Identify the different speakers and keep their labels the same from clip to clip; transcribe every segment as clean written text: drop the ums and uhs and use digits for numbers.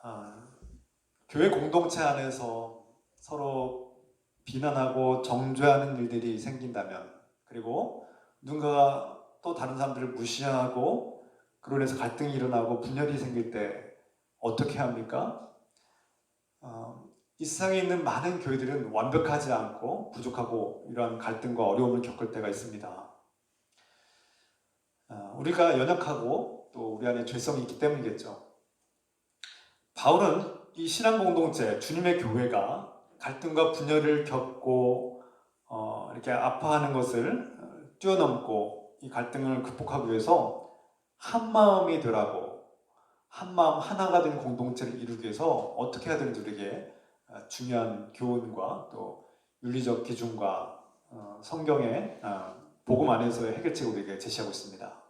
Speaker 1: 아, 교회 공동체 안에서 서로 비난하고 정죄하는 일들이 생긴다면, 그리고 누군가가 또 다른 사람들을 무시하고 그로 인해서 갈등이 일어나고 분열이 생길 때 어떻게 합니까? 이 세상에 있는 많은 교회들은 완벽하지 않고 부족하고 이러한 갈등과 어려움을 겪을 때가 있습니다. 우리가 연약하고 또 우리 안에 죄성이 있기 때문이겠죠. 바울은 이 신앙 공동체, 주님의 교회가 갈등과 분열을 겪고 이렇게 아파하는 것을 뛰어넘고 이 갈등을 극복하기 위해서 한 마음이 되라고, 한 마음 하나가 된 공동체를 이루기 위해서 어떻게 해야 되는지 우리에게 중요한 교훈과 또 윤리적 기준과 성경의 복음 안에서의 해결책을 우리에게 제시하고 있습니다.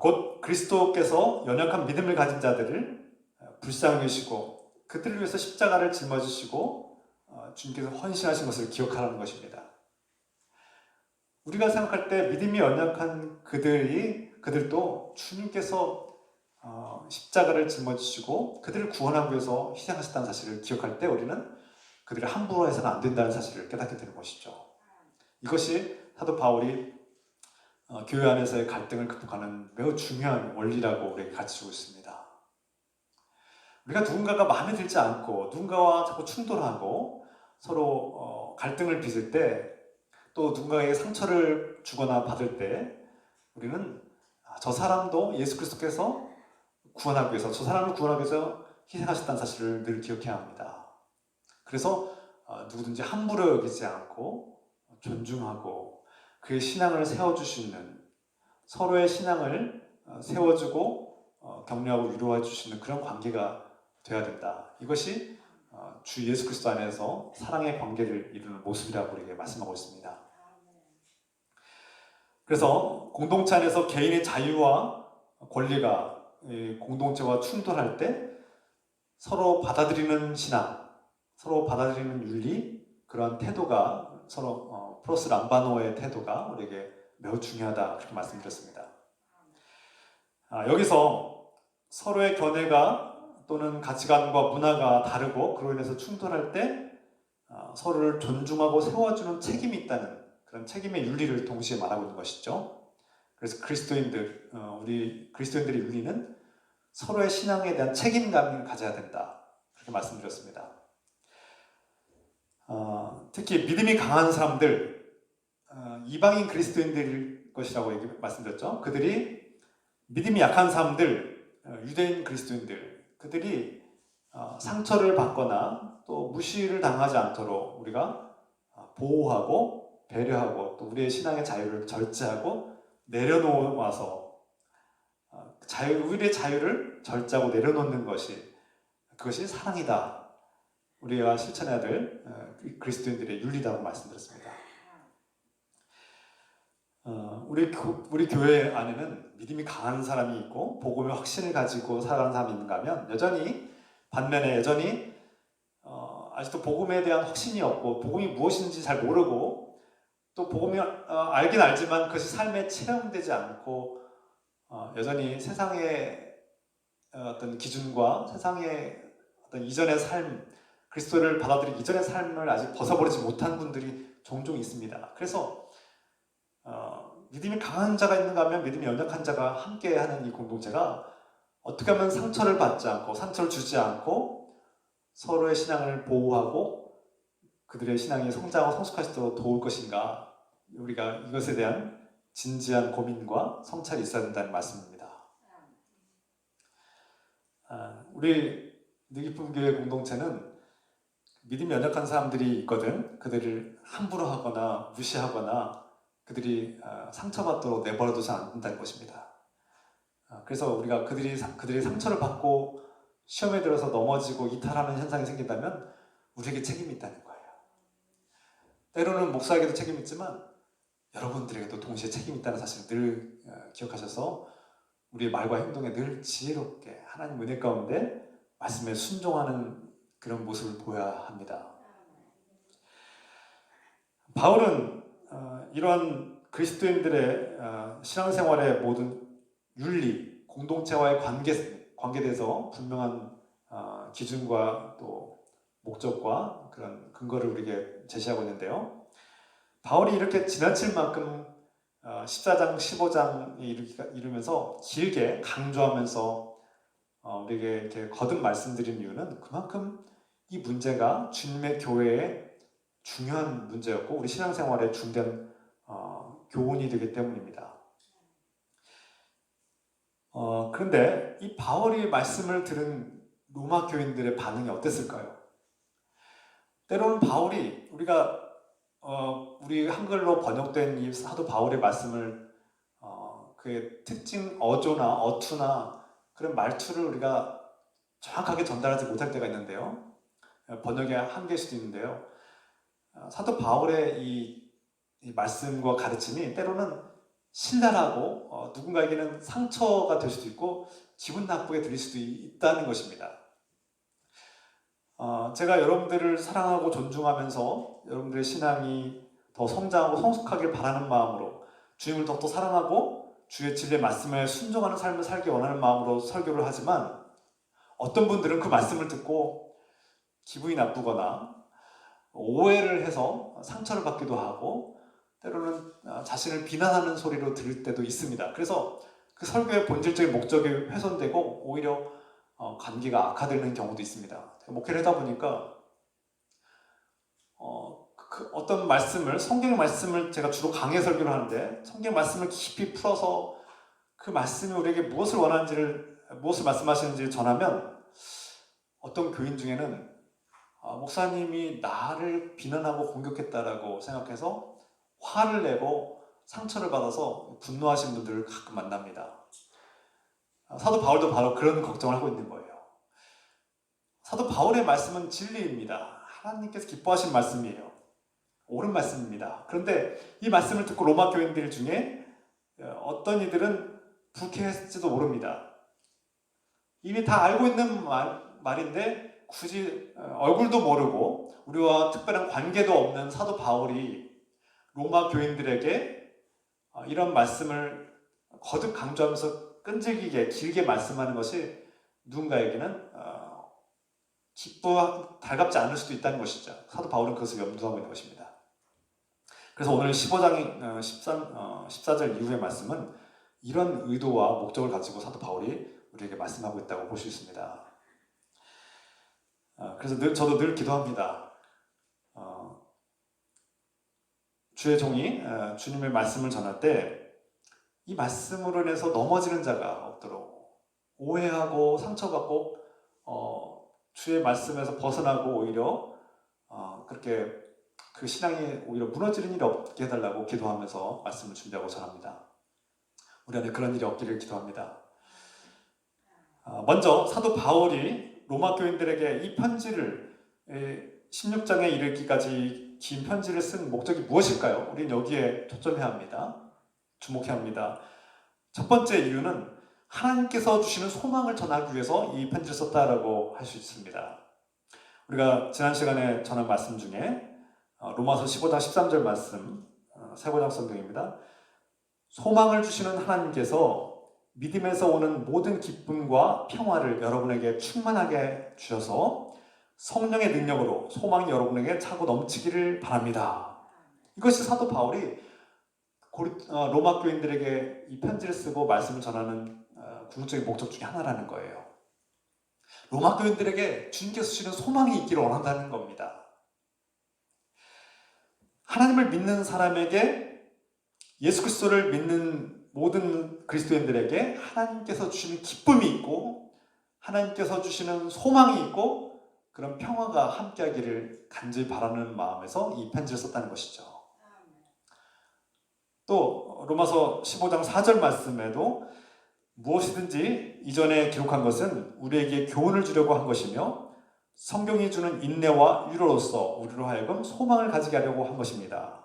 Speaker 1: 곧 그리스도께서 연약한 믿음을 가진 자들을 불쌍히 여기시고 그들을 위해서 십자가를 짊어지시고 주님께서 헌신하신 것을 기억하라는 것입니다. 우리가 생각할 때 믿음이 연약한 그들도 주님께서 십자가를 짊어지시고 그들을 구원하기 위해서 희생하셨다는 사실을 기억할 때 우리는 그들을 함부로 해서는 안 된다는 사실을 깨닫게 되는 것이죠. 이것이 사도 바울이 교회 안에서의 갈등을 극복하는 매우 중요한 원리라고 우리에게 가르치고 있습니다. 우리가 누군가가 마음에 들지 않고 누군가와 자꾸 충돌하고 서로 갈등을 빚을 때, 또 누군가에게 상처를 주거나 받을 때 우리는 저 사람도 예수 그리스도께서 구원하기 위해서, 저 사람을 구원하기 위해서 희생하셨다는 사실을 늘 기억해야 합니다. 그래서 누구든지 함부로 여기지 않고 존중하고 그의 신앙을 세워주시는, 서로의 신앙을 세워주고 격려하고 위로해 주시는 그런 관계가 되어야 된다. 이것이 주 예수 그리스도 안에서 사랑의 관계를 이루는 모습이라고 우리에게 말씀하고 있습니다. 그래서 공동체 안에서 개인의 자유와 권리가 공동체와 충돌할 때 서로 받아들이는 신앙, 서로 받아들이는 윤리, 그런 태도가 서로 프로스 람바노의 태도가 우리에게 매우 중요하다, 그렇게 말씀드렸습니다. 여기서 서로의 견해가 또는 가치관과 문화가 다르고 그로 인해서 충돌할 때 서로를 존중하고 세워주는 책임이 있다는 그런 책임의 윤리를 동시에 말하고 있는 것이죠. 그래서 우리 그리스도인들의 윤리는 서로의 신앙에 대한 책임감을 가져야 된다, 그렇게 말씀드렸습니다. 특히 믿음이 강한 사람들, 이방인 그리스도인들일 것이라고 말씀드렸죠. 그들이 믿음이 약한 사람들, 유대인 그리스도인들, 그들이 상처를 받거나 또 무시를 당하지 않도록 우리가 보호하고 배려하고 또 우리의 신앙의 자유를 절제하고 내려놓아서 우리의 자유를 절제하고 내려놓는 그것이 사랑이다. 우리가 실천해야 될 그리스도인들의 윤리다고 말씀드렸습니다. 우리 교회 안에는 믿음이 강한 사람이 있고 복음의 확신을 가지고 살아가는 사람이 있는가 하면 반면에 여전히 아직도 복음에 대한 확신이 없고 복음이 무엇인지 잘 모르고 또 복음이 알긴 알지만 그것이 삶에 체험되지 않고 여전히 세상의 어떤 기준과 세상의 어떤 이전의 삶, 그리스도를 받아들이기 이전의 삶을 아직 벗어버리지 못한 분들이 종종 있습니다. 그래서 믿음이 강한 자가 있는가 하면 믿음이 연약한 자가 함께하는 이 공동체가 어떻게 하면 상처를 받지 않고 상처를 주지 않고 서로의 신앙을 보호하고 그들의 신앙이 성장하고 성숙할 수 있도록 도울 것인가, 우리가 이것에 대한 진지한 고민과 성찰이 있어야 된다는 말씀입니다. 우리 느기쁨교회 공동체는 믿음이 연약한 사람들이 있거든. 그들을 함부로 하거나 무시하거나 그들이 상처받도록 내버려두지 않는다는 것입니다. 그래서 우리가 그들이 상처를 받고 시험에 들어서 넘어지고 이탈하는 현상이 생긴다면 우리에게 책임이 있다는 거예요. 때로는 목사에게도 책임이 있지만 여러분들에게도 동시에 책임이 있다는 사실을 늘 기억하셔서 우리의 말과 행동에 늘 지혜롭게 하나님 은혜 가운데 말씀에 순종하는 그런 모습을 보여야 합니다. 바울은 이러한 그리스도인들의 신앙생활의 모든 윤리, 공동체와의 관계돼서 분명한 기준과 또 목적과 그런 근거를 우리에게 제시하고 있는데요. 바울이 이렇게 지나칠 만큼 14장, 15장에 이르면서 길게 강조하면서 우리에게 이렇게 거듭 말씀드린 이유는 그만큼 이 문제가 주님의 교회의 중요한 문제였고 우리 신앙생활에 중대한 교훈이 되기 때문입니다. 그런데 이 바울이 말씀을 들은 로마 교인들의 반응이 어땠을까요? 때로는 바울이 우리 한글로 번역된 이 사도 바울의 말씀을 그의 특징 어조나 어투나 그런 말투를 우리가 정확하게 전달하지 못할 때가 있는데요. 번역의 한계일 수도 있는데요. 사도 바울의 이 말씀과 가르침이 때로는 신랄하고 누군가에게는 상처가 될 수도 있고 기분 나쁘게 들릴 수도 있다는 것입니다. 제가 여러분들을 사랑하고 존중하면서 여러분들의 신앙이 더 성장하고 성숙하길 바라는 마음으로 주님을 더욱더 사랑하고 주의 진리의 말씀에 순종하는 삶을 살기 원하는 마음으로 설교를 하지만 어떤 분들은 그 말씀을 듣고 기분이 나쁘거나 오해를 해서 상처를 받기도 하고 때로는 자신을 비난하는 소리로 들을 때도 있습니다. 그래서 그 설교의 본질적인 목적이 훼손되고 오히려 관계가 악화되는 경우도 있습니다. 목회를 하다 보니까 어떤 말씀을 성경 말씀을 제가 주로 강해 설교를 하는데 성경 말씀을 깊이 풀어서 그 말씀이 우리에게 무엇을 원하는지를 무엇을 말씀하시는지를 전하면 어떤 교인 중에는 목사님이 나를 비난하고 공격했다라고 생각해서 화를 내고 상처를 받아서 분노하신 분들을 가끔 만납니다. 사도 바울도 바로 그런 걱정을 하고 있는 거예요. 사도 바울의 말씀은 진리입니다. 하나님께서 기뻐하신 말씀이에요. 옳은 말씀입니다. 그런데 이 말씀을 듣고 로마 교인들 중에 어떤 이들은 불쾌했을지도 모릅니다. 이미 다 알고 있는 말인데 굳이 얼굴도 모르고 우리와 특별한 관계도 없는 사도 바울이 로마 교인들에게 이런 말씀을 거듭 강조하면서 끈질기게 길게 말씀하는 것이 누군가에게는 달갑지 않을 수도 있다는 것이죠. 사도 바울은 그것을 염두하고 있는 것입니다. 그래서 오늘 15장 14절 이후의 말씀은 이런 의도와 목적을 가지고 사도 바울이 우리에게 말씀하고 있다고 볼 수 있습니다. 그래서 저도 늘 기도합니다. 주의 종이 주님의 말씀을 전할 때 이 말씀으로 인해서 넘어지는 자가 없도록 오해하고 상처받고 주의 말씀에서 벗어나고 오히려 그렇게 그 신앙이 오히려 무너지는 일이 없게 해달라고 기도하면서 말씀을 준비하고 전합니다. 우리 안에 그런 일이 없기를 기도합니다. 먼저 사도 바울이 로마 교인들에게 이 편지를 16장에 이르기까지 긴 편지를 쓴 목적이 무엇일까요? 우리는 여기에 초점해야 합니다. 주목해야 합니다. 첫 번째 이유는 하나님께서 주시는 소망을 전하기 위해서 이 편지를 썼다라고 할 수 있습니다. 우리가 지난 시간에 전한 말씀 중에 로마서 15장 13절 말씀 세번역 성경입니다. 소망을 주시는 하나님께서 믿음에서 오는 모든 기쁨과 평화를 여러분에게 충만하게 주셔서 성령의 능력으로 소망이 여러분에게 차고 넘치기를 바랍니다. 이것이 사도 바울이 로마 교인들에게 이 편지를 쓰고 말씀을 전하는 궁극적인 목적 중에 하나라는 거예요. 로마 교인들에게 주님께서 주시는 소망이 있기를 원한다는 겁니다. 하나님을 믿는 사람에게 예수 그리스도를 믿는 모든 그리스도인들에게 하나님께서 주시는 기쁨이 있고 하나님께서 주시는 소망이 있고 그런 평화가 함께하기를 간절히 바라는 마음에서 이 편지를 썼다는 것이죠. 또 로마서 15장 4절 말씀에도 무엇이든지 이전에 기록한 것은 우리에게 교훈을 주려고 한 것이며 성경이 주는 인내와 위로로서 우리로 하여금 소망을 가지게 하려고 한 것입니다.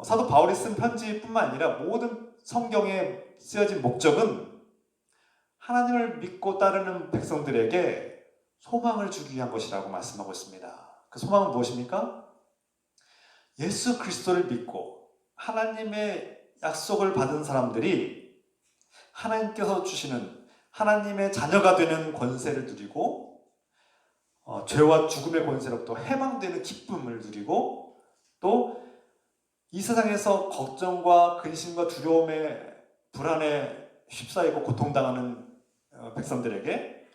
Speaker 1: 사도 바울이 쓴 편지뿐만 아니라 모든 성경에 쓰여진 목적은 하나님을 믿고 따르는 백성들에게 소망을 주기 위한 것이라고 말씀하고 있습니다. 그 소망은 무엇입니까? 예수 그리스도를 믿고 하나님의 약속을 받은 사람들이 하나님께서 주시는 하나님의 자녀가 되는 권세를 누리고 죄와 죽음의 권세로부터 해방되는 기쁨을 누리고 또 이 세상에서 걱정과 근심과 두려움에 불안에 휩싸이고 고통당하는 백성들에게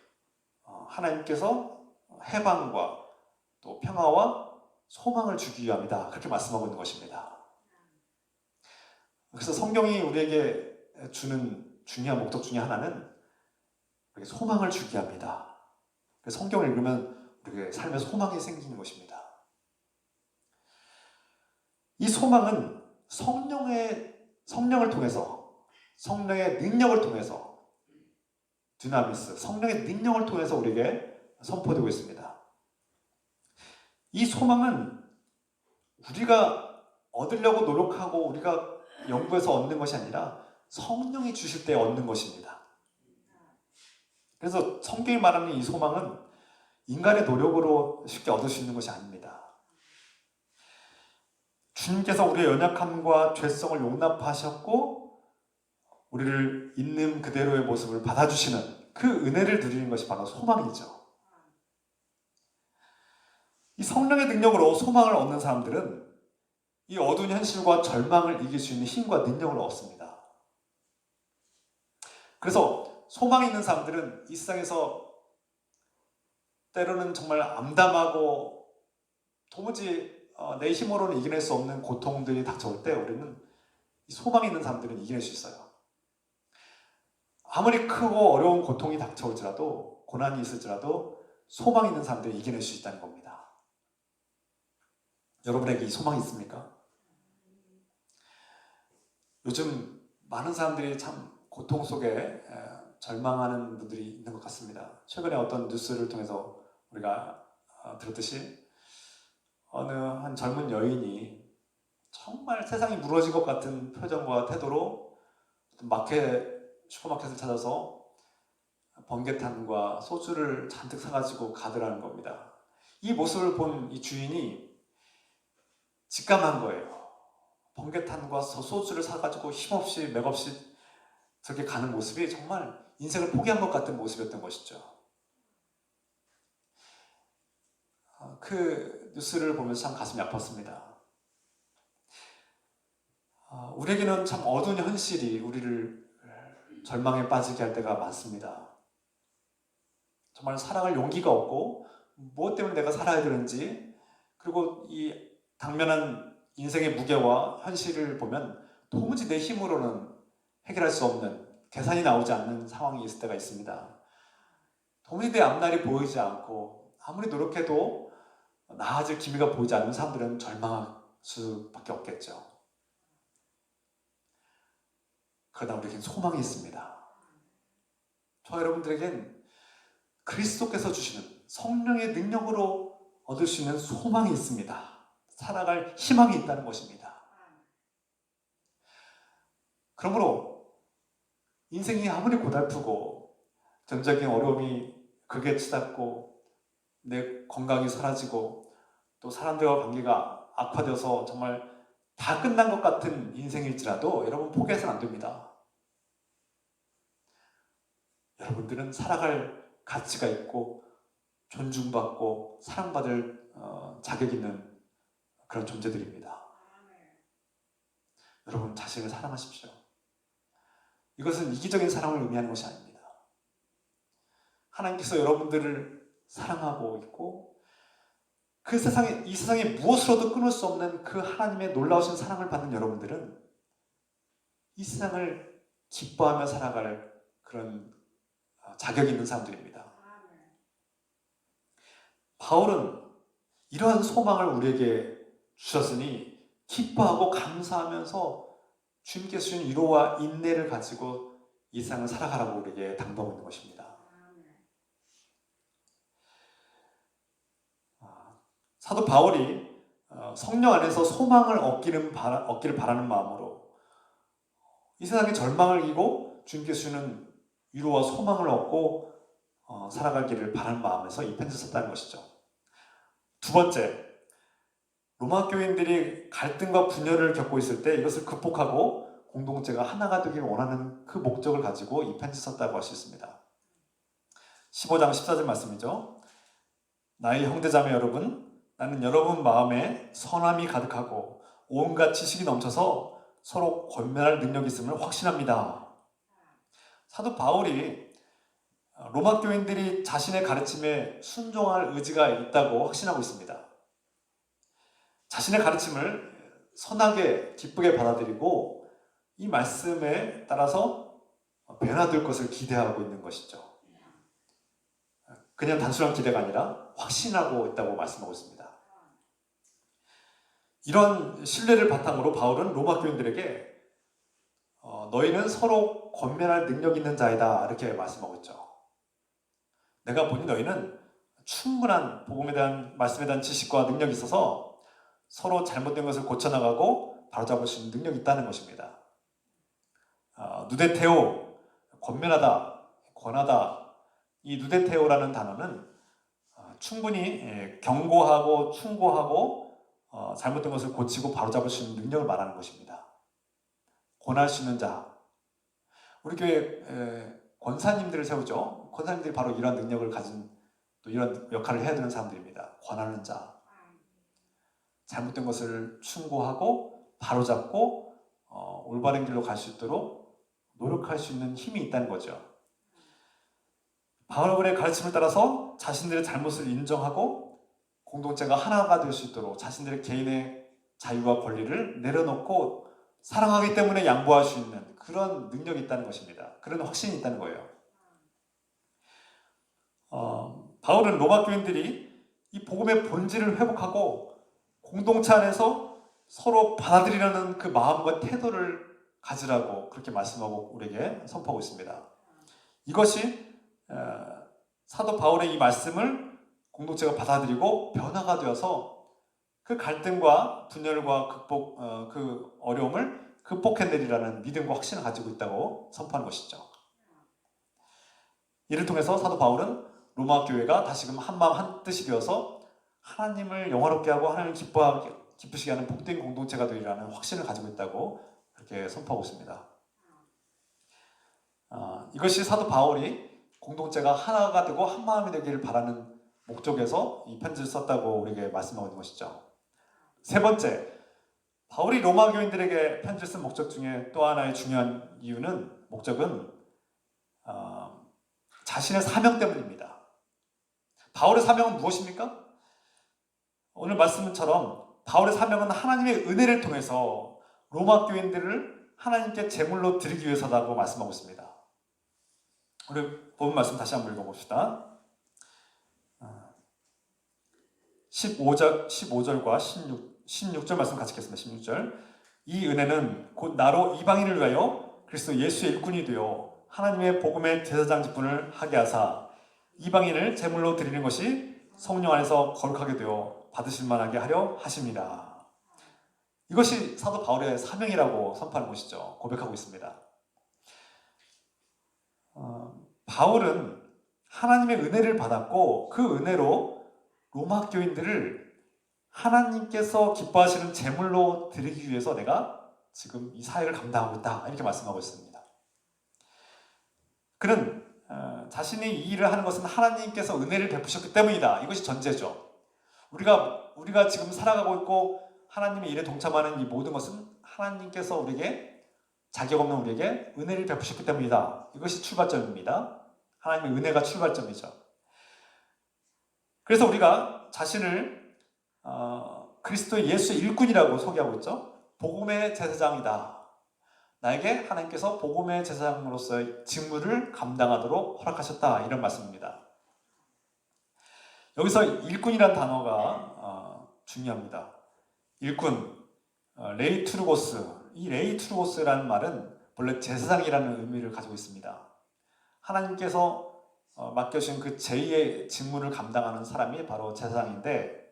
Speaker 1: 하나님께서 해방과 또 평화와 소망을 주기 위함이다. 그렇게 말씀하고 있는 것입니다. 그래서 성경이 우리에게 주는 중요한 목적 중에 하나는 우리에게 소망을 주기 합니다. 성경을 읽으면 우리에게 삶에 소망이 생기는 것입니다. 이 소망은 성령을 통해서, 성령의 능력을 통해서, 디나미스, 성령의 능력을 통해서 우리에게 선포되고 있습니다. 이 소망은 우리가 얻으려고 노력하고 우리가 연구해서 얻는 것이 아니라 성령이 주실 때 얻는 것입니다. 그래서 성경이 말하는 이 소망은 인간의 노력으로 쉽게 얻을 수 있는 것이 아닙니다. 주님께서 우리의 연약함과 죄성을 용납하셨고 우리를 있는 그대로의 모습을 받아주시는 그 은혜를 누리는 것이 바로 소망이죠. 이 성령의 능력으로 소망을 얻는 사람들은 이 어두운 현실과 절망을 이길 수 있는 힘과 능력을 얻습니다. 그래서 소망이 있는 사람들은 이 세상에서 때로는 정말 암담하고 도무지 내 힘으로는 이겨낼 수 없는 고통들이 닥쳐올 때 우리는 소망이 있는 사람들은 이겨낼 수 있어요. 아무리 크고 어려운 고통이 닥쳐올지라도 고난이 있을지라도 소망이 있는 사람들은 이겨낼 수 있다는 겁니다. 여러분에게 이 소망이 있습니까? 요즘 많은 사람들이 참 고통 속에 절망하는 분들이 있는 것 같습니다. 최근에 어떤 뉴스를 통해서 우리가 들었듯이 어느 한 젊은 여인이 정말 세상이 무너질 것 같은 표정과 태도로 슈퍼마켓을 찾아서 번개탄과 소주를 잔뜩 사가지고 가더라는 겁니다. 이 모습을 본 이 주인이 직감한 거예요. 번개탄과 소주를 사가지고 힘없이 맥없이 저렇게 가는 모습이 정말 인생을 포기한 것 같은 모습이었던 것이죠. 그 뉴스를 보면서 참 가슴이 아팠습니다. 우리에게는 참 어두운 현실이 우리를 절망에 빠지게 할 때가 많습니다. 정말 살아갈 용기가 없고 무엇 때문에 내가 살아야 되는지, 그리고 이 당면한 인생의 무게와 현실을 보면 도무지 내 힘으로는 해결할 수 없는, 계산이 나오지 않는 상황이 있을 때가 있습니다. 도무지 내 앞날이 보이지 않고 아무리 노력해도 나아질 기미가 보이지 않는 사람들은 절망할 수밖에 없겠죠. 그러나 우리에겐 소망이 있습니다. 저 여러분들에겐 그리스도께서 주시는 성령의 능력으로 얻을 수 있는 소망이 있습니다. 살아갈 희망이 있다는 것입니다. 그러므로 인생이 아무리 고달프고 전적인 어려움이 극에 치닫고 내 건강이 사라지고 또 사람들과 관계가 악화되어서 정말 다 끝난 것 같은 인생일지라도 여러분 포기해서는 안 됩니다. 여러분들은 살아갈 가치가 있고 존중받고 사랑받을 자격 있는 그런 존재들입니다. 여러분 자신을 사랑하십시오. 이것은 이기적인 사랑을 의미하는 것이 아닙니다. 하나님께서 여러분들을 사랑하고 있고 이 세상에 무엇으로도 끊을 수 없는 그 하나님의 놀라우신 사랑을 받는 여러분들은 이 세상을 기뻐하며 살아갈 그런 자격이 있는 사람들입니다. 바울은 이러한 소망을 우리에게 주셨으니 기뻐하고 감사하면서 주님께서 주신 위로와 인내를 가지고 이 세상을 살아가라고 우리에게 당부하고 있는 것입니다. 사도 바울이 성령 안에서 소망을 얻기를 바라는 마음으로 이 세상의 절망을 이기고 주님께서 주는 위로와 소망을 얻고 살아가기를 바라는 마음에서 이 편지를 썼다는 것이죠. 두 번째, 로마 교인들이 갈등과 분열을 겪고 있을 때 이것을 극복하고 공동체가 하나가 되길 원하는 그 목적을 가지고 이 편지를 썼다고 할 수 있습니다. 15장 14절 말씀이죠. 나의 형제자매 여러분, 나는 여러분 마음에 선함이 가득하고 온갖 지식이 넘쳐서 서로 권면할 능력이 있음을 확신합니다. 사도 바울이 로마 교인들이 자신의 가르침에 순종할 의지가 있다고 확신하고 있습니다. 자신의 가르침을 선하게 기쁘게 받아들이고 이 말씀에 따라서 변화될 것을 기대하고 있는 것이죠. 그냥 단순한 기대가 아니라 확신하고 있다고 말씀하고 있습니다. 이런 신뢰를 바탕으로 바울은 로마 교인들에게 너희는 서로 권면할 능력 있는 자이다 이렇게 말씀하고 있죠. 내가 보니 너희는 충분한 복음에 대한 말씀에 대한 지식과 능력이 있어서 서로 잘못된 것을 고쳐나가고 바로잡을 수 있는 능력이 있다는 것입니다. 누데테오, 권면하다, 권하다. 이 누데테오라는 단어는 충분히 경고하고 충고하고 잘못된 것을 고치고 바로잡을 수 있는 능력을 말하는 것입니다. 권할 수 있는 자. 우리 교회 권사님들을 세우죠. 권사님들이 바로 이런 능력을 가진 또 이런 역할을 해야 되는 사람들입니다. 권하는 자. 잘못된 것을 충고하고 바로잡고 올바른 길로 갈 수 있도록 노력할 수 있는 힘이 있다는 거죠. 바울의 가르침을 따라서 자신들의 잘못을 인정하고 공동체가 하나가 될 수 있도록 자신들의 개인의 자유와 권리를 내려놓고 사랑하기 때문에 양보할 수 있는 그런 능력이 있다는 것입니다. 그런 확신이 있다는 거예요. 바울은 로마 교인들이 이 복음의 본질을 회복하고 공동체 안에서 서로 받아들이려는 그 마음과 태도를 가지라고 그렇게 말씀하고 우리에게 선포하고 있습니다. 이것이 사도 바울의 이 말씀을 공동체가 받아들이고 변화가 되어서 그 갈등과 분열과 그 어려움을 극복해내리라는 믿음과 확신을 가지고 있다고 선포하는 것이죠. 이를 통해서 사도 바울은 로마 교회가 다시금 한마음 한뜻이 되어서 하나님을 영화롭게 하고 하나님을 기쁘시게 하는 복된 공동체가 되리라는 확신을 가지고 있다고 그렇게 선포하고 있습니다. 이것이 사도 바울이 공동체가 하나가 되고 한마음이 되기를 바라는 목적에서 이 편지를 썼다고 우리에게 말씀하고 있는 것이죠. 세 번째, 바울이 로마 교인들에게 편지를 쓴 목적 중에 또 하나의 중요한 목적은 자신의 사명 때문입니다. 바울의 사명은 무엇입니까? 오늘 말씀처럼 바울의 사명은 하나님의 은혜를 통해서 로마 교인들을 하나님께 제물로 드리기 위해서라고 말씀하고 있습니다. 우리 본 말씀 다시 한번 읽어봅시다. 15절과 16절 말씀 같이 읽겠습니다. 16절. 이 은혜는 곧 나로 이방인을 위하여 그리스도 예수의 일꾼이 되어 하나님의 복음의 제사장 직분을 하게 하사 이방인을 제물로 드리는 것이 성령 안에서 거룩하게 되어 받으실 만하게 하려 하십니다. 이것이 사도 바울의 사명이라고 선포하는 것이죠. 고백하고 있습니다. 바울은 하나님의 은혜를 받았고 그 은혜로 로마 교인들을 하나님께서 기뻐하시는 제물로 드리기 위해서 내가 지금 이 사역을 감당하고 있다 이렇게 말씀하고 있습니다. 그는 자신이 이 일을 하는 것은 하나님께서 은혜를 베푸셨기 때문이다. 이것이 전제죠. 우리가 지금 살아가고 있고 하나님의 일에 동참하는 이 모든 것은 하나님께서 우리에게 자격 없는 우리에게 은혜를 베푸셨기 때문이다. 이것이 출발점입니다. 하나님의 은혜가 출발점이죠. 그래서 우리가 자신을 그리스도의 예수의 일꾼이라고 소개하고 있죠. 복음의 제사장이다. 나에게 하나님께서 복음의 제사장으로서의 직무를 감당하도록 허락하셨다. 이런 말씀입니다. 여기서 일꾼이란 단어가 중요합니다. 일꾼, 레이투르고스. 이 레이투르고스라는 말은 본래 제사장이라는 의미를 가지고 있습니다. 하나님께서 맡겨주신 그 제2의 직무를 감당하는 사람이 바로 제사장인데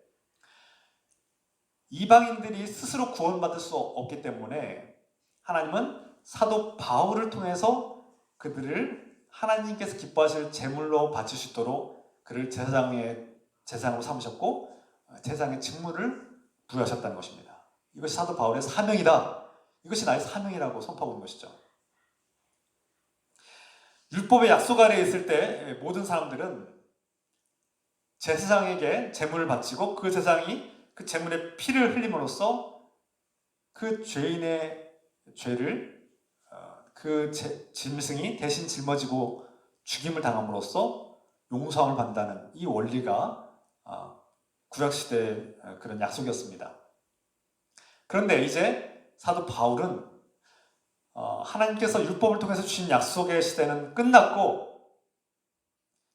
Speaker 1: 이방인들이 스스로 구원받을 수 없기 때문에 하나님은 사도 바울을 통해서 그들을 하나님께서 기뻐하실 제물로 바칠 수 있도록 그를 제사장으로 삼으셨고 제사장의 직무를 부여하셨다는 것입니다. 이것이 사도 바울의 사명이다. 이것이 나의 사명이라고 선포하고 있는 것이죠. 율법의 약속 아래에 있을 때 모든 사람들은 제사장에게 제물을 바치고 그 제사장이 그 제물에 피를 흘림으로써 그 죄인의 죄를 그 짐승이 대신 짊어지고 죽임을 당함으로써 용서함을 받는다는 이 원리가 구약시대의 그런 약속이었습니다. 그런데 이제 사도 바울은 하나님께서 율법을 통해서 주신 약속의 시대는 끝났고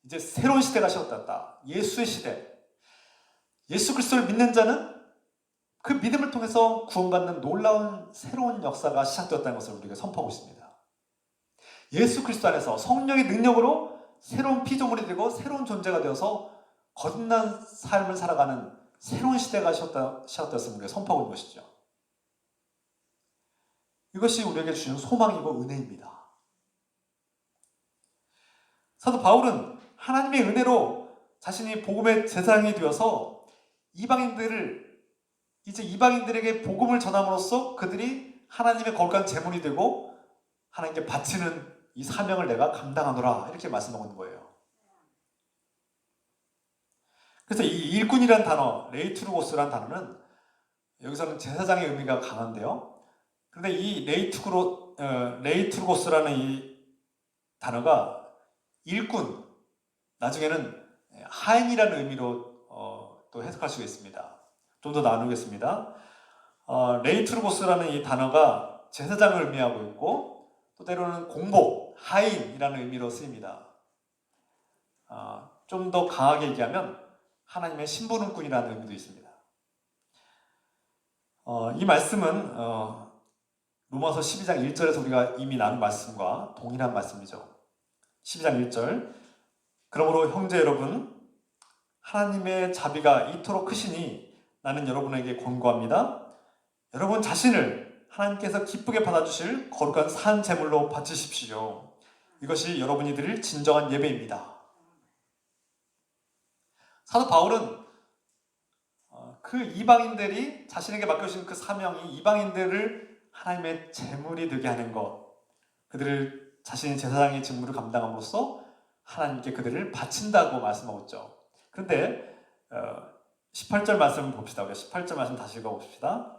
Speaker 1: 이제 새로운 시대가 시작됐다. 예수의 시대. 예수 그리스도를 믿는 자는 그 믿음을 통해서 구원받는 놀라운 새로운 역사가 시작되었다는 것을 우리가 선포하고 있습니다. 예수 그리스도 안에서 성령의 능력으로 새로운 피조물이 되고 새로운 존재가 되어서 거듭난 삶을 살아가는 새로운 시대가 시작되었음을 우리가 선포하고 있는 것이죠. 이것이 우리에게 주는 소망이고 은혜입니다. 사도 바울은 하나님의 은혜로 자신이 복음의 제사장이 되어서 이방인들에게 복음을 전함으로써 그들이 하나님의 거룩한 제물이 되고 하나님께 바치는 이 사명을 내가 감당하노라 이렇게 말씀하고 있는 거예요. 그래서 이 일꾼이라는 단어, 레이투르고스라는 단어는 여기서는 제사장의 의미가 강한데요. 그런데 이 레이투르고스라는 이 단어가 일꾼, 나중에는 하인이라는 의미로 또 해석할 수가 있습니다. 좀 더 나누겠습니다. 레이투르고스라는 이 단어가 제사장을 의미하고 있고 또 때로는 공복, 하인이라는 의미로 쓰입니다. 좀 더 강하게 얘기하면 하나님의 심부름꾼이라는 의미도 있습니다. 이 말씀은 로마서 12장 1절에서 우리가 이미 나눈 말씀과 동일한 말씀이죠. 12장 1절 그러므로 형제 여러분 하나님의 자비가 이토록 크시니 나는 여러분에게 권고합니다. 여러분 자신을 하나님께서 기쁘게 받아주실 거룩한 산 제물로 바치십시오. 이것이 여러분이 드릴 진정한 예배입니다. 사도 바울은 그 이방인들이 자신에게 맡겨주신 그 사명이 이방인들을 하나님의 제물이 되게 하는 것, 그들을 자신의 제사장의 직무를 감당함으로써 하나님께 그들을 바친다고 말씀하고 있죠. 그런데 18절 말씀을 봅시다. 우리가 18절 말씀 다시 읽어봅시다.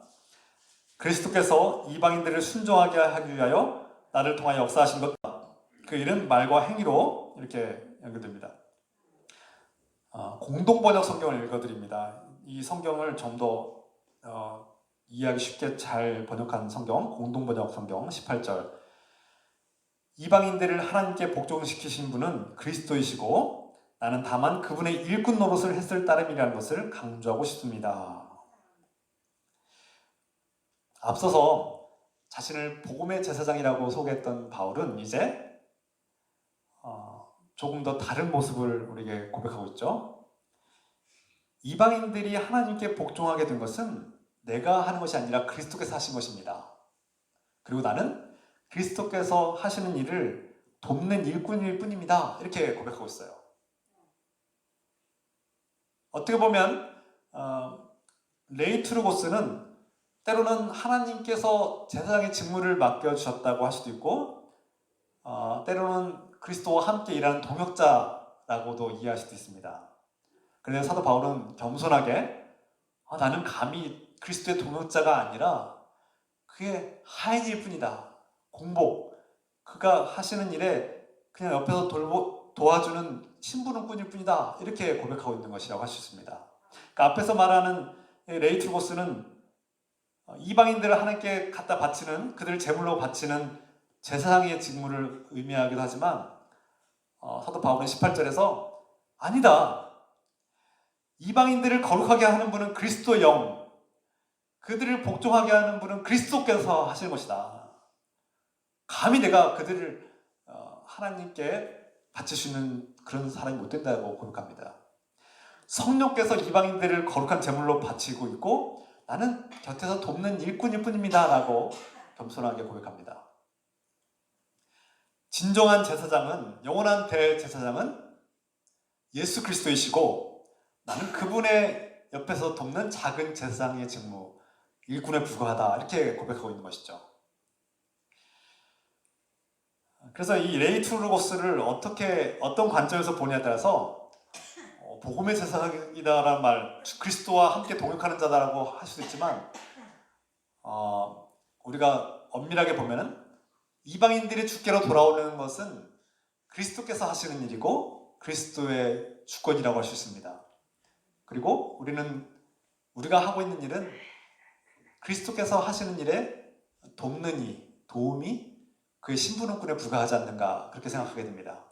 Speaker 1: 그리스도께서 이방인들을 순종하게 하기 위하여 나를 통하여 역사하신 것, 그 일은 말과 행위로 이렇게 연결됩니다. 공동번역 성경을 읽어드립니다. 이 성경을 좀 더 이해하기 쉽게 잘 번역한 성경, 공동번역 성경 18절. 이방인들을 하나님께 복종시키신 분은 그리스도이시고 나는 다만 그분의 일꾼 노릇을 했을 따름이라는 것을 강조하고 싶습니다. 앞서서 자신을 복음의 제사장이라고 소개했던 바울은 이제 조금 더 다른 모습을 우리에게 고백하고 있죠. 이방인들이 하나님께 복종하게 된 것은 내가 하는 것이 아니라 그리스도께서 하신 것입니다. 그리고 나는 그리스도께서 하시는 일을 돕는 일꾼일 뿐입니다. 이렇게 고백하고 있어요. 어떻게 보면 레이투르고스는 때로는 하나님께서 제사장의 직무를 맡겨주셨다고 할 수도 있고 때로는 그리스도와 함께 일하는 동역자라고도 이해할 수도 있습니다. 그런데 사도 바울은 겸손하게 나는 감히 그리스도의 동역자가 아니라 그의 하인일 뿐이다. 공복, 그가 하시는 일에 그냥 옆에서 도와주는 심부름꾼일 뿐이다. 이렇게 고백하고 있는 것이라고 할 수 있습니다. 그러니까 앞에서 말하는 레이투르고스는 이방인들을 하나님께 갖다 바치는, 그들을 제물로 바치는 제사장의 직무를 의미하기도 하지만 사도 바울은 18절에서 아니다. 이방인들을 거룩하게 하는 분은 그리스도의 영, 그들을 복종하게 하는 분은 그리스도께서 하시는 것이다. 감히 내가 그들을 하나님께 바칠 수 있는 그런 사람이 못 된다고 고백합니다. 성령께서 이방인들을 거룩한 제물로 바치고 있고 나는 곁에서 돕는 일꾼일 뿐입니다 라고 겸손하게 고백합니다. 진정한 제사장은, 영원한 대제사장은 예수 그리스도이시고 나는 그분의 옆에서 돕는 작은 제사장의 직무, 일꾼에 불과하다 이렇게 고백하고 있는 것이죠. 그래서 이 레이투로고스를 어떤 관점에서 보냐에 따라서 복음의 세상이다라는 말, 그리스도와 함께 동역하는 자다라고 할 수도 있지만 우리가 엄밀하게 보면은 이방인들이 주께로 돌아오는 것은 그리스도께서 하시는 일이고 그리스도의 주권이라고 할 수 있습니다. 그리고 우리가 하고 있는 일은 그리스도께서 하시는 일에 도움이 그의 심부름꾼에 불과하지 않는가 그렇게 생각하게 됩니다.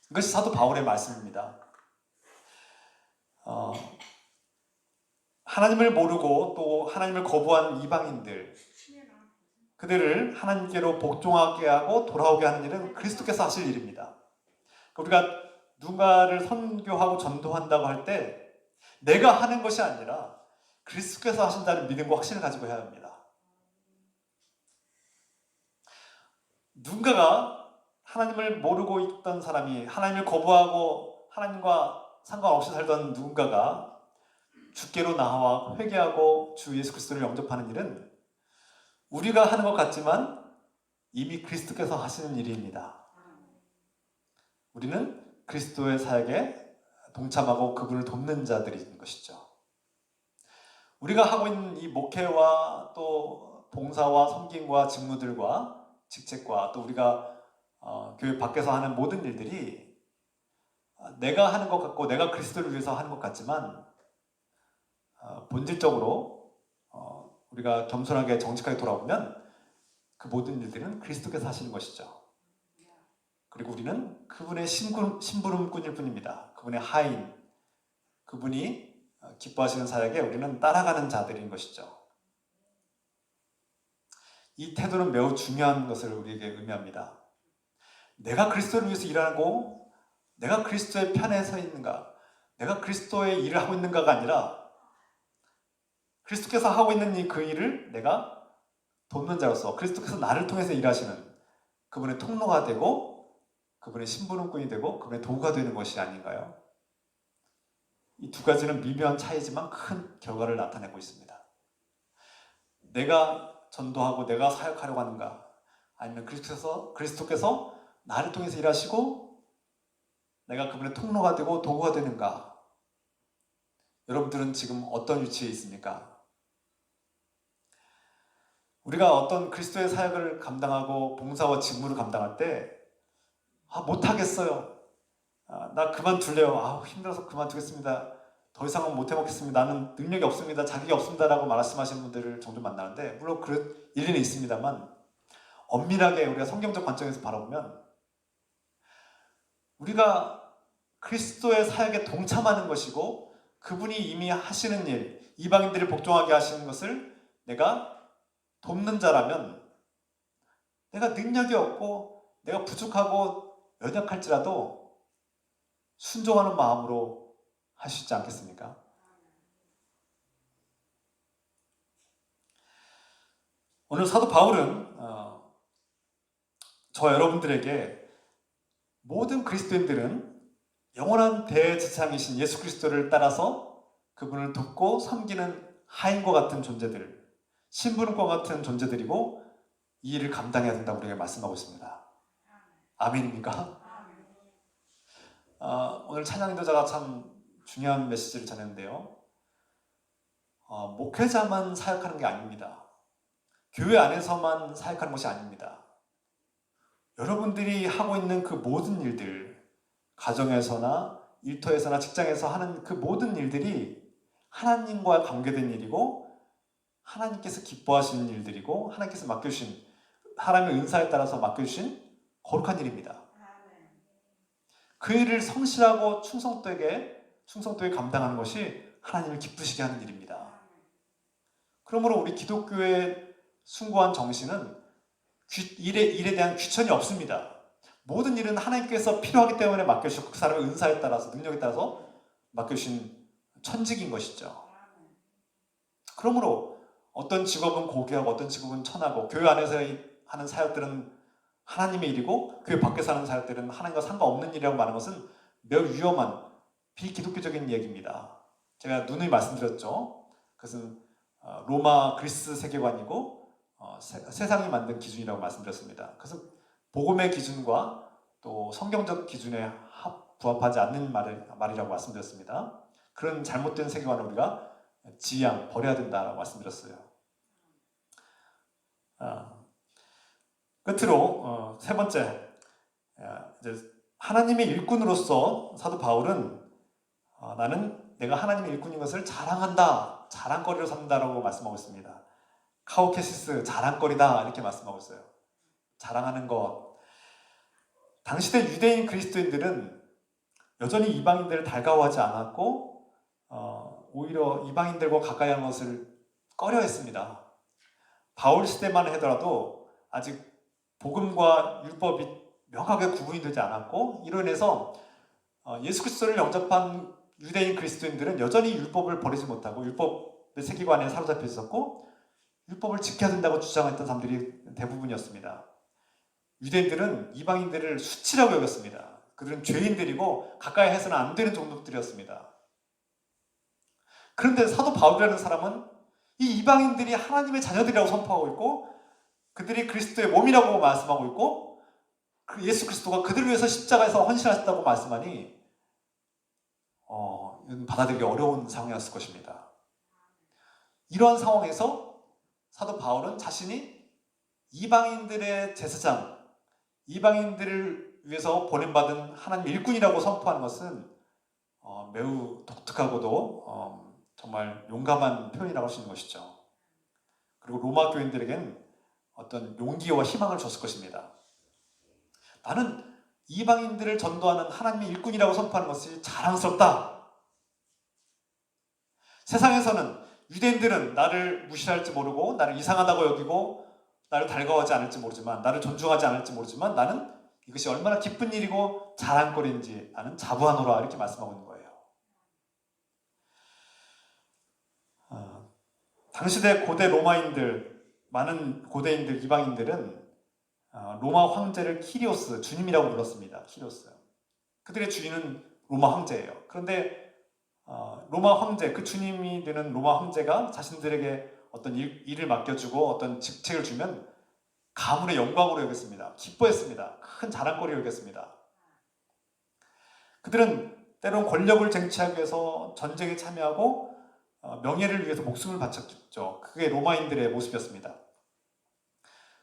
Speaker 1: 이것이 사도 바울의 말씀입니다. 하나님을 모르고 또 하나님을 거부한 이방인들, 그들을 하나님께로 복종하게 하고 돌아오게 하는 일은 그리스도께서 하실 일입니다. 우리가 누군가를 선교하고 전도한다고 할 때 내가 하는 것이 아니라 그리스도께서 하신다는 믿음과 확신을 가지고 해야 합니다. 누군가가 하나님을 모르고 있던 사람이 하나님을 거부하고 하나님과 상관없이 살던 누군가가 주께로 나와 회개하고 주 예수 그리스도를 영접하는 일은 우리가 하는 것 같지만 이미 그리스도께서 하시는 일입니다. 우리는 그리스도의 사역에 동참하고 그분을 돕는 자들인 것이죠. 우리가 하고 있는 이 목회와 또 봉사와 섬김과 직무들과 직책과 또 우리가 교회 밖에서 하는 모든 일들이 내가 하는 것 같고 내가 그리스도를 위해서 하는 것 같지만 본질적으로 우리가 겸손하게 정직하게 돌아보면 그 모든 일들은 그리스도께서 하시는 것이죠. 그리고 우리는 그분의 심부름꾼일 뿐입니다. 그분의 하인, 그분이 기뻐하시는 사역에 우리는 따라가는 자들인 것이죠. 이 태도는 매우 중요한 것을 우리에게 의미합니다. 내가 그리스도를 위해서 일하고 내가 그리스도의 편에 서 있는가, 내가 그리스도의 일을 하고 있는가가 아니라 그리스도께서 하고 있는 그 일을 내가 돕는 자로서 그리스도께서 나를 통해서 일하시는 그분의 통로가 되고 그분의 심부름꾼이 되고 그분의 도구가 되는 것이 아닌가요? 이 두 가지는 미묘한 차이지만 큰 결과를 나타내고 있습니다. 내가 전도하고 내가 사역하려고 하는가, 아니면 그리스도께서 나를 통해서 일하시고 내가 그분의 통로가 되고 도구가 되는가? 여러분들은 지금 어떤 위치에 있습니까? 우리가 어떤 그리스도의 사역을 감당하고 봉사와 직무를 감당할 때 못하겠어요. 나 그만둘래요. 힘들어서 그만두겠습니다. 더 이상은 못 해먹겠습니다. 나는 능력이 없습니다. 자격이 없습니다. 라고 말씀하시는 분들을 종종 만나는데 물론 그런 일리는 있습니다만 엄밀하게 우리가 성경적 관점에서 바라보면 우리가 그리스도의 사역에 동참하는 것이고 그분이 이미 하시는 일, 이방인들을 복종하게 하시는 것을 내가 돕는 자라면 내가 능력이 없고 내가 부족하고 연약할지라도 순종하는 마음으로 할 수 있지 않겠습니까? 오늘 사도 바울은 저와 여러분들에게 모든 그리스도인들은 영원한 대제사장이신 예수 그리스도를 따라서 그분을 돕고 섬기는 하인과 같은 존재들, 신부름과 같은 존재들이고 이 일을 감당해야 된다고 우리에게 말씀하고 있습니다. 아멘입니까? 오늘 찬양 인도자가 참 중요한 메시지를 전했는데요. 목회자만 사역하는 게 아닙니다. 교회 안에서만 사역하는 것이 아닙니다. 여러분들이 하고 있는 그 모든 일들, 가정에서나 일터에서나 직장에서 하는 그 모든 일들이 하나님과 관계된 일이고 하나님께서 기뻐하시는 일들이고 하나님께서 맡겨주신 하나님의 은사에 따라서 맡겨주신 거룩한 일입니다. 그 일을 성실하고 충성되게 감당하는 것이 하나님을 기쁘시게 하는 일입니다. 그러므로 우리 기독교의 숭고한 정신은 일에 대한 귀천이 없습니다. 모든 일은 하나님께서 필요하기 때문에 맡겨주셨고 그 사람의 은사에 따라서 능력에 따라서 맡겨주신 천직인 것이죠. 그러므로 어떤 직업은 고귀하고 어떤 직업은 천하고 교회 안에서 하는 사역들은 하나님의 일이고 교회 밖에서 하는 사역들은 하나님과 상관없는 일이라고 말하는 것은 매우 위험한 비기독교적인 얘기입니다. 제가 누누이 말씀드렸죠. 그것은 로마 그리스 세계관이고 세상이 만든 기준이라고 말씀드렸습니다. 그래서 복음의 기준과 또 성경적 기준에 부합하지 않는 말이라고 말씀드렸습니다. 그런 잘못된 세계관을 우리가 지양, 버려야 된다라고 말씀드렸어요. 끝으로 세 번째, 이제 하나님의 일꾼으로서 사도 바울은 나는 내가 하나님의 일꾼인 것을 자랑한다, 자랑거리로 삼는다라고 말씀하고 있습니다. 카오케시스, 자랑거리다 이렇게 말씀하고 있어요. 자랑하는 것. 당시대 유대인 그리스도인들은 여전히 이방인들을 달가워하지 않았고 오히려 이방인들과 가까이 하는 것을 꺼려했습니다. 바울 시대만 하더라도 아직 복음과 율법이 명확하게 구분이 되지 않았고 이로 인해서 예수 그리스도를 영접한 유대인 그리스도인들은 여전히 율법을 버리지 못하고 율법의 세계관에 사로잡혀 있었고 율법을 지켜야 된다고 주장했던 사람들이 대부분이었습니다. 유대인들은 이방인들을 수치라고 여겼습니다. 그들은 죄인들이고 가까이 해서는 안 되는 종족들이었습니다. 그런데 사도 바울이라는 사람은 이 이방인들이 하나님의 자녀들이라고 선포하고 있고 그들이 그리스도의 몸이라고 말씀하고 있고 예수 그리스도가 그들을 위해서 십자가에서 헌신하셨다고 말씀하니 받아들이기 어려운 상황이었을 것입니다. 이러한 상황에서 사도 바울은 자신이 이방인들의 제사장, 이방인들을 위해서 보냄받은 하나님의 일꾼이라고 선포하는 것은 매우 독특하고도 정말 용감한 표현이라고 할 수 있는 것이죠. 그리고 로마 교인들에겐 어떤 용기와 희망을 줬을 것입니다. 나는 이방인들을 전도하는 하나님의 일꾼이라고 선포하는 것이 자랑스럽다. 세상에서는 유대인들은 나를 무시할지 모르고 나를 이상하다고 여기고 나를 달가워하지 않을지 모르지만 나를 존중하지 않을지 모르지만 나는 이것이 얼마나 기쁜 일이고 자랑거리인지 나는 자부하노라 이렇게 말씀하고 있는 거예요. 당시대 고대 로마인들, 많은 고대인들, 이방인들은 로마 황제를 키리오스, 주님이라고 불렀습니다. 키리오스. 그들의 주인은 로마 황제예요. 그런데 로마 황제, 그 주님이 되는 로마 황제가 자신들에게 어떤 일을 맡겨주고 어떤 직책을 주면 가문의 영광으로 여겼습니다. 기뻐했습니다. 큰 자랑거리로 여겼습니다. 그들은 때론 권력을 쟁취하기 위해서 전쟁에 참여하고 명예를 위해서 목숨을 바쳤죠. 그게 로마인들의 모습이었습니다.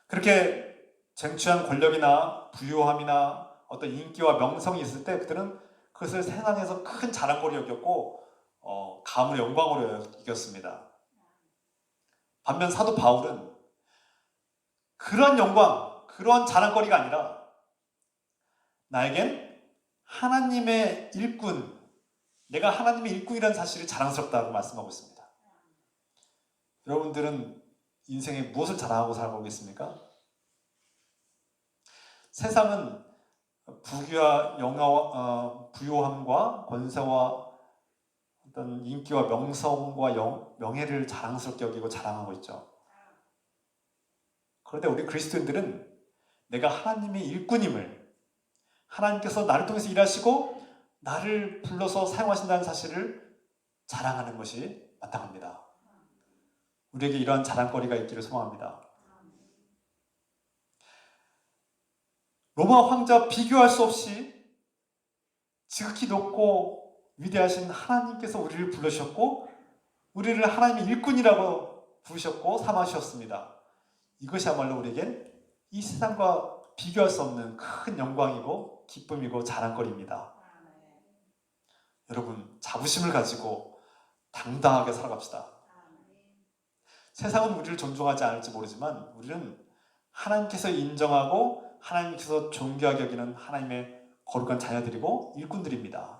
Speaker 1: 그렇게 쟁취한 권력이나 부유함이나 어떤 인기와 명성이 있을 때 그들은 그것을 세상에서 큰 자랑거리로 여겼고 가문의 영광으로 여겼습니다. 반면 사도 바울은 그런 영광, 그런 자랑거리가 아니라 나에겐 하나님의 일꾼, 내가 하나님의 일꾼이라는 사실이 자랑스럽다고 말씀하고 있습니다. 여러분들은 인생에 무엇을 자랑하고 살아가고 있습니까? 세상은 부귀와 부요함과 권세와 어떤 인기와 명성과 명예를 자랑스럽게 여기고 자랑하고 있죠. 그런데 우리 그리스도인들은 내가 하나님의 일꾼임을, 하나님께서 나를 통해서 일하시고 나를 불러서 사용하신다는 사실을 자랑하는 것이 마땅합니다. 우리에게 이러한 자랑거리가 있기를 소망합니다. 로마 황제와 비교할 수 없이 지극히 높고 위대하신 하나님께서 우리를 불러주셨고 우리를 하나님의 일꾼이라고 부르셨고 삼으셨습니다. 이것이야말로 우리에겐 이 세상과 비교할 수 없는 큰 영광이고 기쁨이고 자랑거리입니다. 여러분, 자부심을 가지고 당당하게 살아갑시다. 세상은 우리를 존중하지 않을지 모르지만 우리는 하나님께서 인정하고 하나님께서 존귀하게 여기는 하나님의 거룩한 자녀들이고 일꾼들입니다.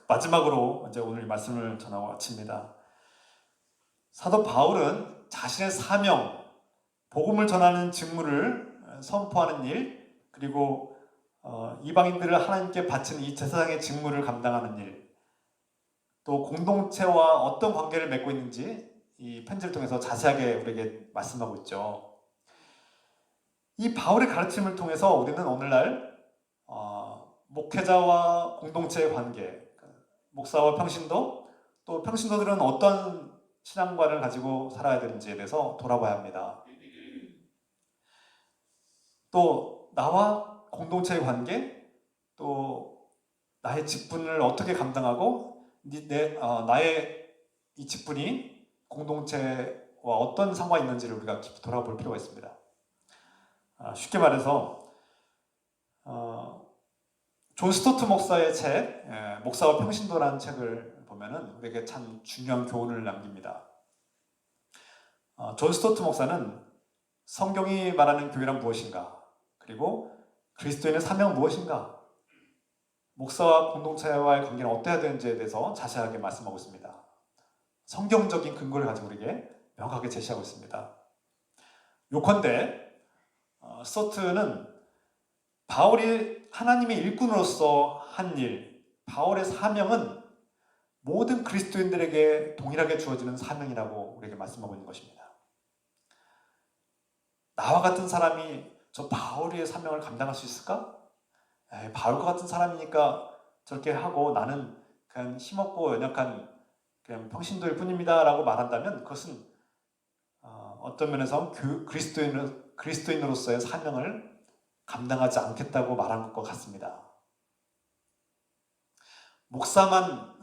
Speaker 1: 마지막으로 이제 오늘 말씀을 전하고 마칩니다. 사도 바울은 자신의 사명, 복음을 전하는 직무를 선포하는 일, 그리고 이방인들을 하나님께 바치는 이 제사장의 직무를 감당하는 일, 또 공동체와 어떤 관계를 맺고 있는지 이 편지를 통해서 자세하게 우리에게 말씀하고 있죠. 이 바울의 가르침을 통해서 우리는 오늘날 목회자와 공동체의 관계, 목사와 평신도, 또 평신도들은 어떤 신앙관을 가지고 살아야 되는지에 대해서 돌아봐야 합니다. 또 나와 공동체의 관계, 또 나의 직분을 어떻게 감당하고 나의 이 직분이 공동체와 어떤 상관이 있는지를 우리가 깊이 돌아볼 필요가 있습니다. 쉽게 말해서 존 스토트 목사의 책 목사와 평신도라는 책을 보면은 우리에게 참 중요한 교훈을 남깁니다. 존 스토트 목사는 성경이 말하는 교회란 무엇인가, 그리고 그리스도인의 사명은 무엇인가, 목사와 공동체와의 관계는 어때야 되는지에 대해서 자세하게 말씀하고 있습니다. 성경적인 근거를 가지고 우리에게 명확하게 제시하고 있습니다. 요컨대 스토트는 바울이 하나님의 일꾼으로서 한 일, 바울의 사명은 모든 그리스도인들에게 동일하게 주어지는 사명이라고 우리에게 말씀하고 있는 것입니다. 나와 같은 사람이 저 바울의 사명을 감당할 수 있을까? 바울과 같은 사람이니까 저렇게 하고 나는 그냥 힘없고 연약한 그냥 평신도일 뿐입니다 라고 말한다면 그것은 어떤 면에서 그리스도인으로서의 사명을 감당하지 않겠다고 말한 것과 같습니다. 목사만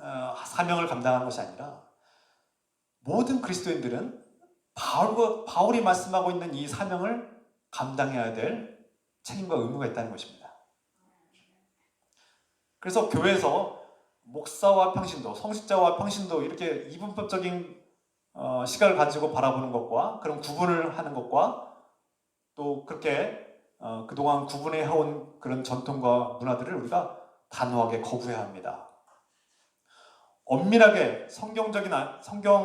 Speaker 1: 사명을 감당하는 것이 아니라 모든 그리스도인들은 바울이 말씀하고 있는 이 사명을 감당해야 될 책임과 의무가 있다는 것입니다. 그래서 교회에서 목사와 평신도, 성직자와 평신도 이렇게 이분법적인 시각을 가지고 바라보는 것과 그런 구분을 하는 것과 또 그렇게 그동안 구분해 해온 그런 전통과 문화들을 우리가 단호하게 거부해야 합니다. 엄밀하게 성경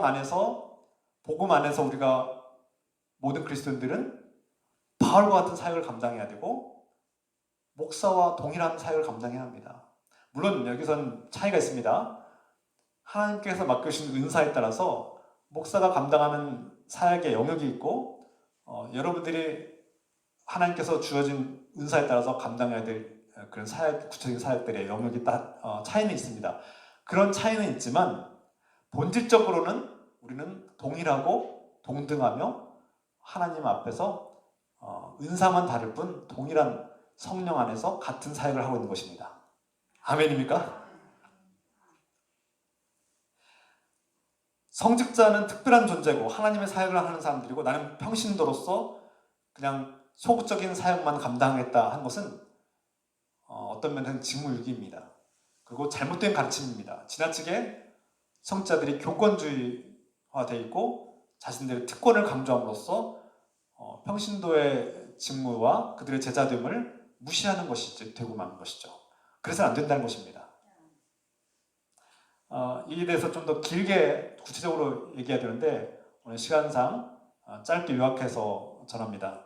Speaker 1: 안에서, 복음 안에서 우리가 모든 그리스도인들은 바울과 같은 사역을 감당해야 되고 목사와 동일한 사역을 감당해야 합니다. 물론 여기서는 차이가 있습니다. 하나님께서 맡겨주신 은사에 따라서 목사가 감당하는 사역의 영역이 있고 여러분들이 하나님께서 주어진 은사에 따라서 감당해야 될 그런 구체적인 사역들의 영역이 차이는 있습니다. 그런 차이는 있지만 본질적으로는 우리는 동일하고 동등하며 하나님 앞에서 은사만 다를 뿐 동일한 성령 안에서 같은 사역을 하고 있는 것입니다. 아멘입니까? 성직자는 특별한 존재고 하나님의 사역을 하는 사람들이고 나는 평신도로서 그냥 소극적인 사역만 감당하겠다 한 것은 어떤 면에서는 직무유기입니다. 그리고 잘못된 가르침입니다. 지나치게 성직자들이 교권주의화되어 있고 자신들의 특권을 강조함으로써 평신도의 직무와 그들의 제자됨을 무시하는 것이 되고 마는 것이죠. 그래서는 안 된다는 것입니다. 이에 대해서 좀 더 길게 구체적으로 얘기해야 되는데 오늘 시간상 짧게 요약해서 전합니다.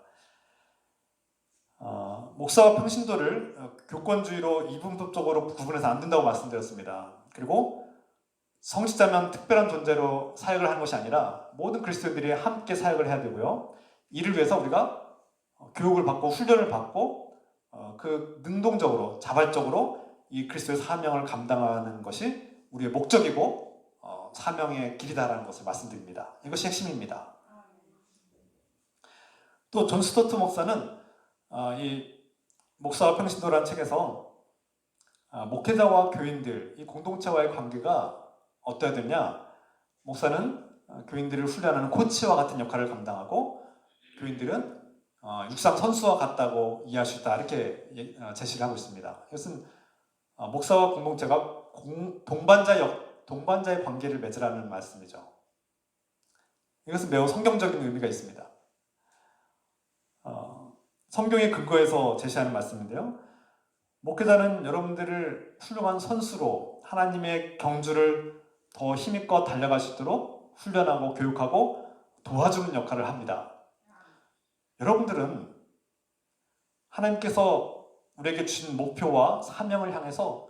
Speaker 1: 목사와 평신도를 교권주의로 이분법적으로 구분해서 안 된다고 말씀드렸습니다. 그리고 성직자면 특별한 존재로 사역을 하는 것이 아니라 모든 그리스도인들이 함께 사역을 해야 되고요. 이를 위해서 우리가 교육을 받고 훈련을 받고 그 능동적으로 자발적으로 이 그리스도의 사명을 감당하는 것이 우리의 목적이고 사명의 길이다라는 것을 말씀드립니다. 이것이 핵심입니다. 또 존 스토트 목사는 이 목사와 평신도라는 책에서 목회자와 교인들, 이 공동체와의 관계가 어떠해야 되냐? 목사는 교인들을 훈련하는 코치와 같은 역할을 감당하고 교인들은 육상 선수와 같다고 이해할 수 있다 이렇게 제시를 하고 있습니다. 이것은 목사와 공동체가 동반자의 관계를 맺으라는 말씀이죠. 이것은 매우 성경적인 의미가 있습니다. 성경의 근거에서 제시하는 말씀인데요. 목회자는 여러분들을 훌륭한 선수로 하나님의 경주를 더 힘있고 달려갈 수 있도록 훈련하고 교육하고 도와주는 역할을 합니다. 여러분들은 하나님께서 우리에게 주신 목표와 사명을 향해서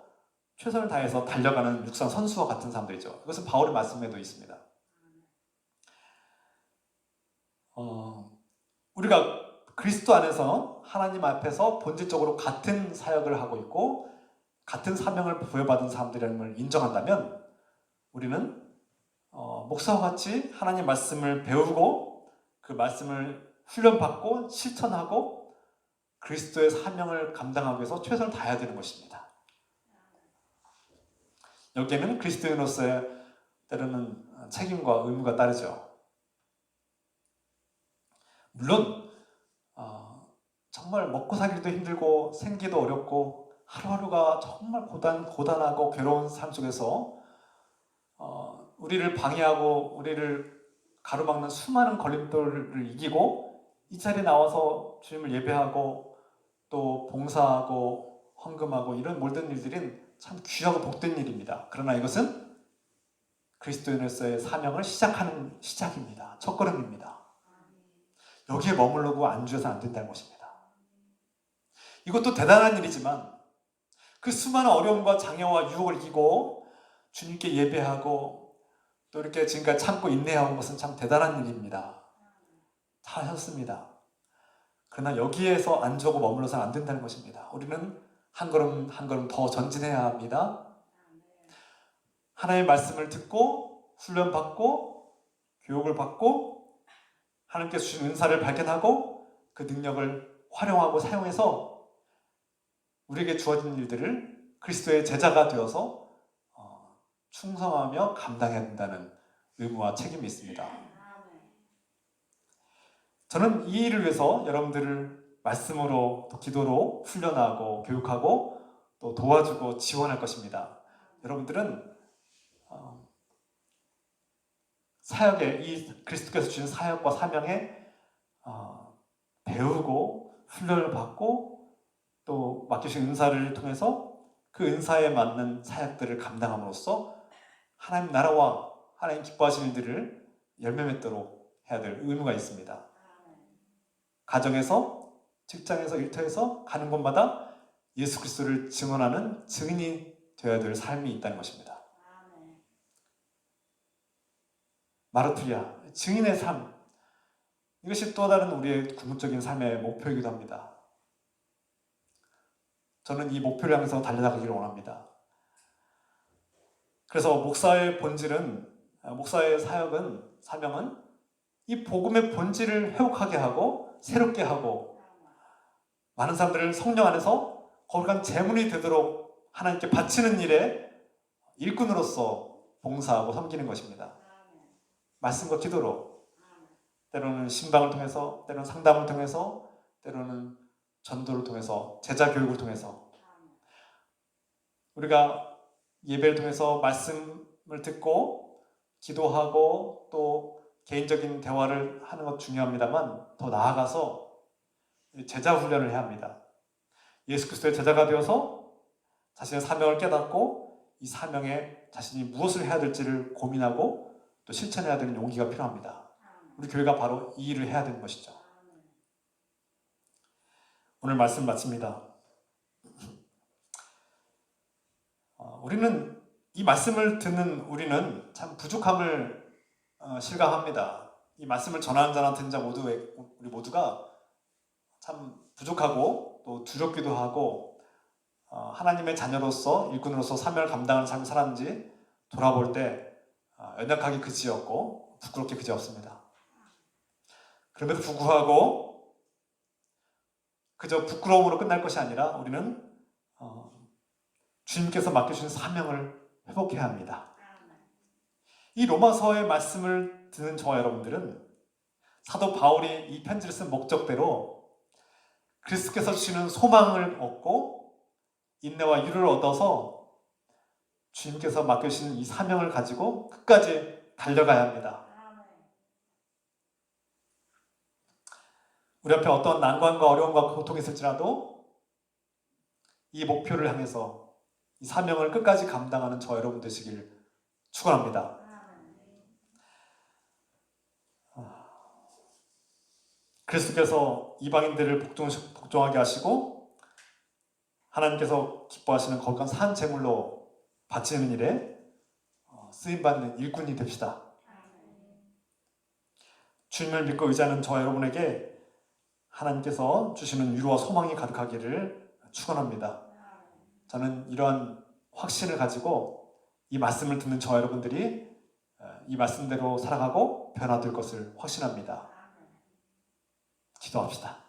Speaker 1: 최선을 다해서 달려가는 육상 선수와 같은 사람들이죠. 이것은 바울의 말씀에도 있습니다. 우리가 그리스도 안에서 하나님 앞에서 본질적으로 같은 사역을 하고 있고 같은 사명을 부여받은 사람들이라는 걸 인정한다면 우리는 목사와 같이 하나님 말씀을 배우고 그 말씀을 훈련받고 실천하고 그리스도의 사명을 감당하기 위해서 최선을 다해야 되는 것입니다. 여기에는 그리스도인으로서의 때로는 책임과 의무가 따르죠. 물론 정말 먹고 살기도 힘들고 생기도 어렵고 하루하루가 정말 고단하고 괴로운 삶 속에서 우리를 방해하고 우리를 가로막는 수많은 걸림돌을 이기고 이 자리에 나와서 주님을 예배하고 또 봉사하고 헌금하고 이런 모든 일들은 참 귀하고 복된 일입니다. 그러나 이것은 그리스도인으로서의 사명을 시작하는 시작입니다. 첫걸음입니다. 여기에 머무르고 안주해서 안 된다는 것입니다. 이것도 대단한 일이지만 그 수많은 어려움과 장애와 유혹을 이기고 주님께 예배하고 또 이렇게 지금까지 참고 인내하는 것은 참 대단한 일입니다. 다 하셨습니다. 그러나 여기에서 안주하고 머물러서는 안 된다는 것입니다. 우리는 한 걸음 한 걸음 더 전진해야 합니다. 하나님의 말씀을 듣고 훈련받고 교육을 받고 하나님께서 주신 은사를 발견하고 그 능력을 활용하고 사용해서 우리에게 주어진 일들을 그리스도의 제자가 되어서 충성하며 감당해야 된다는 의무와 책임이 있습니다. 저는 이 일을 위해서 여러분들을 말씀으로 또 기도로 훈련하고 교육하고 또 도와주고 지원할 것입니다. 여러분들은 사역에 이 그리스도께서 주신 사역과 사명에 배우고 훈련을 받고 또 맡기신 은사를 통해서 그 은사에 맞는 사역들을 감당함으로써 하나님 나라와 하나님 기뻐하시는 일들을 열매 맺도록 해야 될 의무가 있습니다. 가정에서, 직장에서, 일터에서 가는 곳마다 예수 그리스도를 증언하는 증인이 되어야 될 삶이 있다는 것입니다. 마르투리아, 증인의 삶, 이것이 또 다른 우리의 궁극적인 삶의 목표이기도 합니다. 저는 이 목표를 향해서 달려나가기를 원합니다. 그래서 목사의 본질은, 목사의 사역은, 사명은 이 복음의 본질을 회복하게 하고 새롭게 하고 많은 사람들을 성령 안에서 거룩한 제물이 되도록 하나님께 바치는 일에 일꾼으로서 봉사하고 섬기는 것입니다. 말씀과 기도로, 때로는 신방을 통해서, 때로는 상담을 통해서, 때로는 전도를 통해서, 제자 교육을 통해서 우리가 예배를 통해서 말씀을 듣고 기도하고 또 개인적인 대화를 하는 것 중요합니다만 더 나아가서 제자 훈련을 해야 합니다. 예수 그리스도의 제자가 되어서 자신의 사명을 깨닫고 이 사명에 자신이 무엇을 해야 될지를 고민하고 또 실천해야 되는 용기가 필요합니다. 우리 교회가 바로 이 일을 해야 되는 것이죠. 오늘 말씀 마칩니다. 우리는 이 말씀을 듣는 우리는 참 부족함을 실감합니다. 이 말씀을 전하는 자나 듣는 자 우리 모두가 참 부족하고 또 두렵기도 하고 하나님의 자녀로서 일꾼으로서 사명을 감당하는 삶을 살았는지 돌아볼 때 연약하기 그지없고 부끄럽게 그지없습니다. 그럼에도 불구하고 그저 부끄러움으로 끝날 것이 아니라 우리는 주님께서 맡겨주신 사명을 회복해야 합니다. 이 로마서의 말씀을 듣는 저와 여러분들은 사도 바울이 이 편지를 쓴 목적대로 그리스도께서 주시는 소망을 얻고 인내와 유를 얻어서 주님께서 맡겨주신 이 사명을 가지고 끝까지 달려가야 합니다. 우리 앞에 어떤 난관과 어려움과 고통이 있을지라도 이 목표를 향해서 이 사명을 끝까지 감당하는 저 여러분 되시길 축원합니다. 그리스도께서 이방인들을 복종하게 하시고 하나님께서 기뻐하시는 거룩한 산 제물로 바치는 일에 쓰임받는 일꾼이 됩시다. 주님을 믿고 의지하는 저 여러분에게 하나님께서 주시는 위로와 소망이 가득하기를 축원합니다. 저는 이러한 확신을 가지고 이 말씀을 듣는 저 여러분들이 이 말씀대로 살아가고 변화될 것을 확신합니다. 기도합시다.